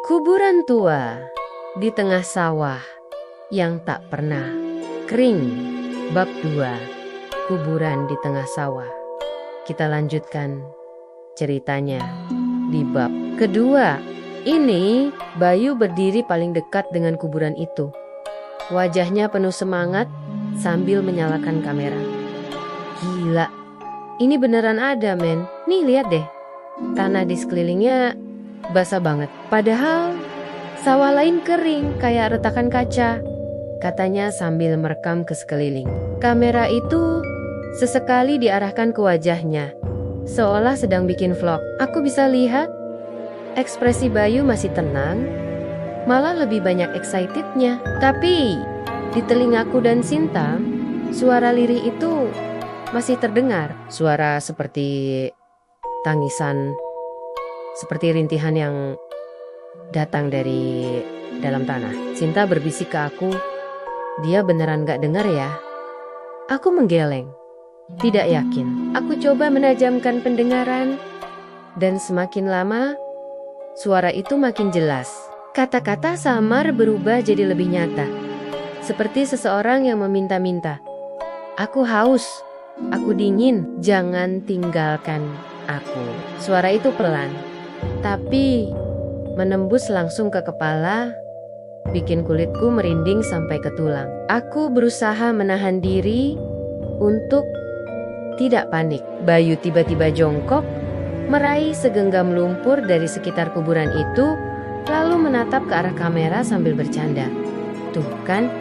Kuburan tua di tengah sawah yang tak pernah kering. Bab 2. Kuburan di tengah sawah. Kita lanjutkan ceritanya di bab kedua. Ini Bayu berdiri paling dekat dengan kuburan itu. Wajahnya penuh semangat sambil menyalakan kamera. Gila, ini beneran ada, men. Nih lihat deh, tanah di sekelilingnya basah banget. Padahal sawah lain kering kayak retakan kaca, katanya sambil merekam ke sekeliling. Kamera itu sesekali diarahkan ke wajahnya, seolah sedang bikin vlog. Aku bisa lihat ekspresi Bayu masih tenang, malah lebih banyak excitednya. Tapi di telingaku dan Sinta, suara lirih itu masih terdengar. Suara seperti tangisan, seperti rintihan yang datang dari dalam tanah. Sinta berbisik ke aku, dia beneran gak dengar ya? Aku menggeleng, tidak yakin. Aku coba menajamkan pendengaran, dan semakin lama suara itu makin jelas. Kata-kata samar berubah jadi lebih nyata, seperti seseorang yang meminta-minta. Aku haus, aku dingin, jangan tinggalkan aku. Suara itu pelan, tapi menembus langsung ke kepala, bikin kulitku merinding sampai ke tulang. Aku berusaha menahan diri untuk tidak panik. Bayu tiba-tiba jongkok, meraih segenggam lumpur dari sekitar kuburan itu, lalu menatap ke arah kamera sambil bercanda. Tuh kan,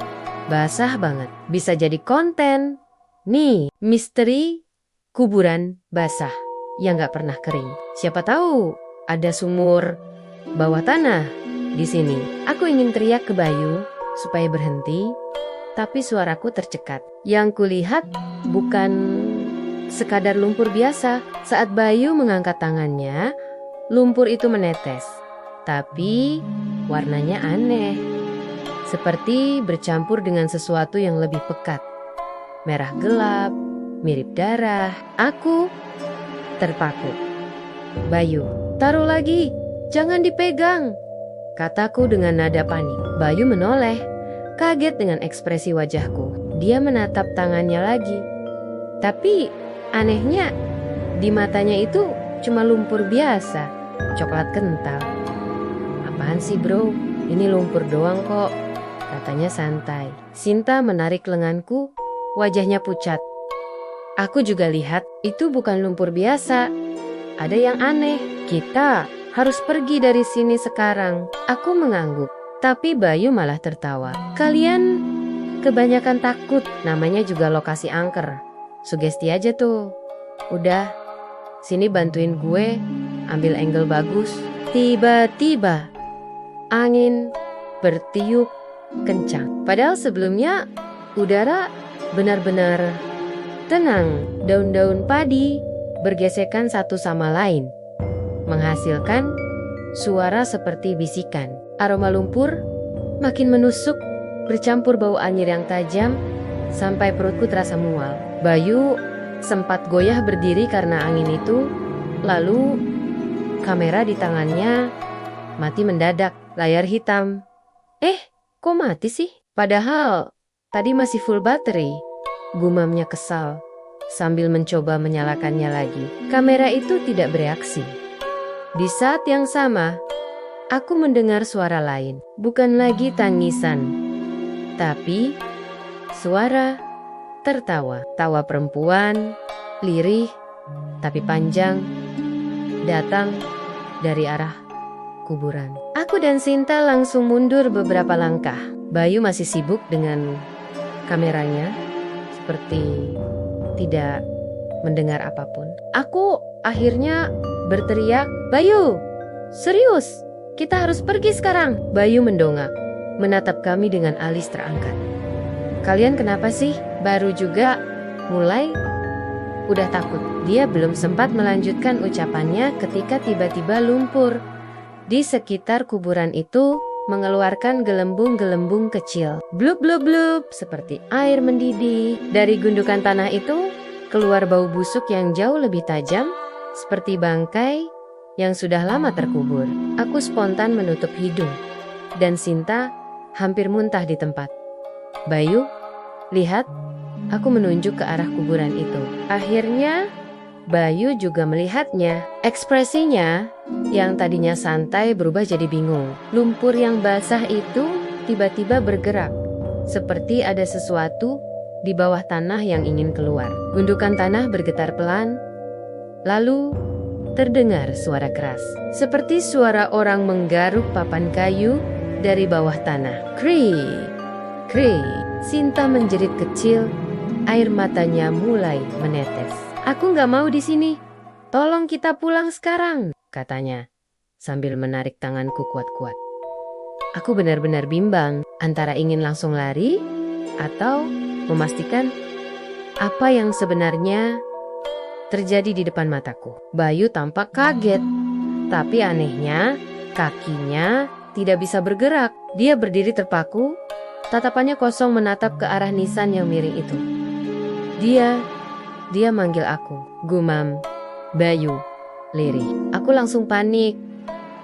basah banget. Bisa jadi konten. Nih, misteri kuburan basah yang gak pernah kering. Siapa tahu ada sumur bawah tanah di sini. Aku ingin teriak ke Bayu supaya berhenti, tapi suaraku tercekat. Yang kulihat bukan sekadar lumpur biasa. Saat Bayu mengangkat tangannya, lumpur itu menetes, tapi warnanya aneh, seperti bercampur dengan sesuatu yang lebih pekat. Merah gelap, mirip darah. Aku terpaku. Bayu, taruh lagi, jangan dipegang, kataku dengan nada panik. Bayu menoleh, kaget dengan ekspresi wajahku. Dia menatap tangannya lagi, tapi anehnya di matanya itu cuma lumpur biasa, coklat kental. Apaan sih bro, ini lumpur doang kok, katanya santai. Sinta menarik lenganku, wajahnya pucat. Aku juga lihat itu bukan lumpur biasa, ada yang aneh. Kita harus pergi dari sini sekarang. Aku mengangguk, tapi Bayu malah tertawa. Kalian kebanyakan takut, namanya juga lokasi angker. Sugesti aja tuh. Udah, sini bantuin gue ambil angle bagus. Tiba-tiba angin bertiup kencang. Padahal sebelumnya udara benar-benar tenang. Daun-daun padi bergesekan satu sama lain, menghasilkan suara seperti bisikan. Aroma lumpur makin menusuk, bercampur bau anyir yang tajam, sampai perutku terasa mual. Bayu sempat goyah berdiri karena angin itu, lalu kamera di tangannya mati mendadak. Layar hitam. Kok mati sih? Padahal tadi masih full battery, gumamnya kesal sambil mencoba menyalakannya lagi. Kamera itu tidak bereaksi. Di saat yang sama, aku mendengar suara lain. Bukan lagi tangisan, tapi suara tertawa. Tawa perempuan, lirih tapi panjang, datang dari arah kuburan. Aku dan Sinta langsung mundur beberapa langkah. Bayu masih sibuk dengan kameranya, seperti tidak mendengar apapun. Aku akhirnya berteriak, "Bayu, serius, kita harus pergi sekarang." Bayu mendongak, menatap kami dengan alis terangkat. "Kalian kenapa sih? Baru juga mulai udah takut." Dia belum sempat melanjutkan ucapannya ketika tiba-tiba lumpur di sekitar kuburan itu mengeluarkan gelembung-gelembung kecil. Blub blub blub, seperti air mendidih. Dari gundukan tanah itu keluar bau busuk yang jauh lebih tajam, seperti bangkai yang sudah lama terkubur. Aku spontan menutup hidung, dan Sinta hampir muntah di tempat. Bayu, lihat, aku menunjuk ke arah kuburan itu. Akhirnya, Bayu juga melihatnya. Ekspresinya yang tadinya santai berubah jadi bingung. Lumpur yang basah itu tiba-tiba bergerak, seperti ada sesuatu di bawah tanah yang ingin keluar. Gundukan tanah bergetar pelan, lalu terdengar suara keras, seperti suara orang menggaruk papan kayu dari bawah tanah. Krik, krik. Sinta menjerit kecil, air matanya mulai menetes. Aku nggak mau di sini. Tolong kita pulang sekarang, katanya, sambil menarik tanganku kuat-kuat. Aku benar-benar bimbang antara ingin langsung lari atau memastikan apa yang sebenarnya terjadi di depan mataku. Bayu tampak kaget, tapi anehnya kakinya tidak bisa bergerak. Dia berdiri terpaku, tatapannya kosong menatap ke arah nisan yang miring itu. Dia manggil aku, gumam, Bayu, lirih. Aku langsung panik.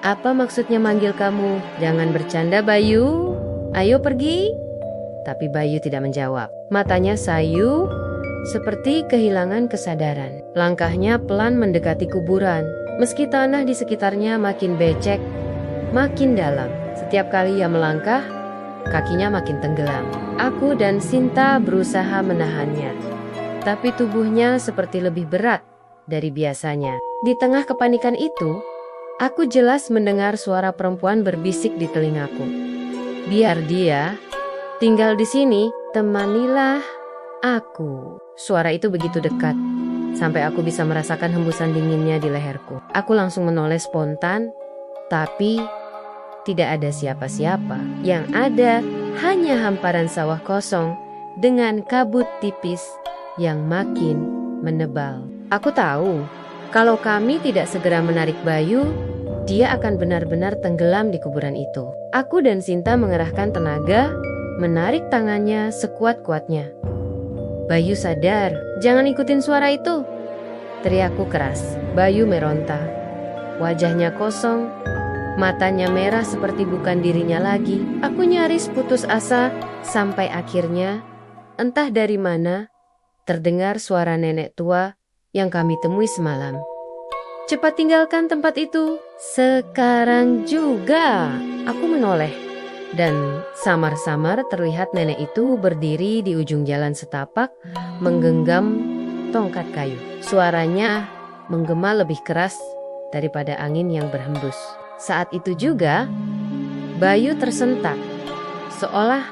Apa maksudnya manggil kamu? Jangan bercanda, Bayu. Ayo pergi. Tapi Bayu tidak menjawab. Matanya sayu, seperti kehilangan kesadaran. Langkahnya pelan mendekati kuburan. Meski tanah di sekitarnya makin becek, makin dalam. Setiap kali ia melangkah, kakinya makin tenggelam. Aku dan Sinta berusaha menahannya, tapi tubuhnya seperti lebih berat dari biasanya. Di tengah kepanikan itu, aku jelas mendengar suara perempuan berbisik di telingaku. Biar dia tinggal di sini, temanilah aku. Suara itu begitu dekat, sampai aku bisa merasakan hembusan dinginnya di leherku. Aku langsung menoleh spontan, tapi tidak ada siapa-siapa. Yang ada hanya hamparan sawah kosong dengan kabut tipis yang makin menebal. Aku tahu, kalau kami tidak segera menarik Bayu, dia akan benar-benar tenggelam di kuburan itu. Aku dan Sinta mengerahkan tenaga, menarik tangannya sekuat-kuatnya. Bayu sadar, jangan ikutin suara itu, teriakku keras. Bayu meronta, wajahnya kosong, matanya merah seperti bukan dirinya lagi. Aku nyaris putus asa sampai akhirnya, entah dari mana, terdengar suara nenek tua yang kami temui semalam. Cepat tinggalkan tempat itu. Sekarang juga. Aku menoleh, dan samar-samar terlihat nenek itu berdiri di ujung jalan setapak, menggenggam tongkat kayu. Suaranya menggema lebih keras daripada angin yang berhembus. Saat itu juga, Bayu tersentak, seolah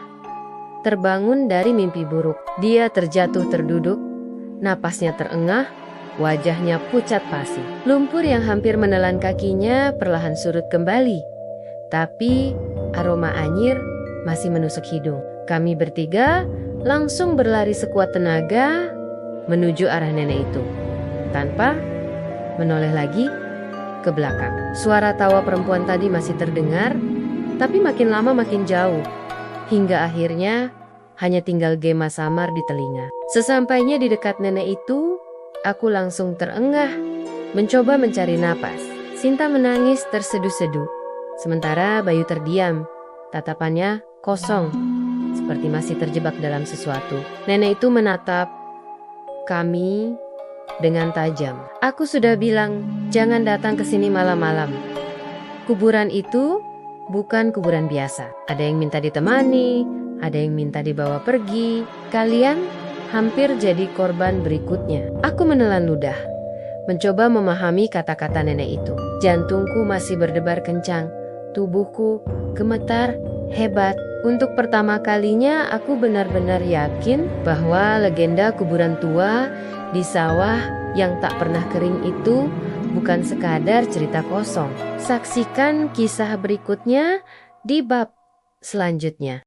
terbangun dari mimpi buruk. Dia terjatuh terduduk, napasnya terengah, wajahnya pucat pasi. Lumpur yang hampir menelan kakinya perlahan surut kembali, tapi aroma anyir masih menusuk hidung. Kami bertiga langsung berlari sekuat tenaga menuju arah nenek itu, tanpa menoleh lagi ke belakang. Suara tawa perempuan tadi masih terdengar, tapi makin lama makin jauh, hingga akhirnya hanya tinggal gema samar di telinga. Sesampainya di dekat nenek itu, aku langsung terengah, mencoba mencari napas. Sinta menangis terseduh-seduh, sementara Bayu terdiam, tatapannya kosong, seperti masih terjebak dalam sesuatu. Nenek itu menatap kami dengan tajam. Aku sudah bilang, jangan datang ke sini malam-malam. Kuburan itu bukan kuburan biasa. Ada yang minta ditemani, ada yang minta dibawa pergi. Kalian hampir jadi korban berikutnya. Aku menelan ludah, mencoba memahami kata-kata nenek itu. Jantungku masih berdebar kencang, tubuhku gemetar hebat. Untuk pertama kalinya aku benar-benar yakin bahwa legenda kuburan tua di sawah yang tak pernah kering itu bukan sekadar cerita kosong. Saksikan kisah berikutnya di bab selanjutnya.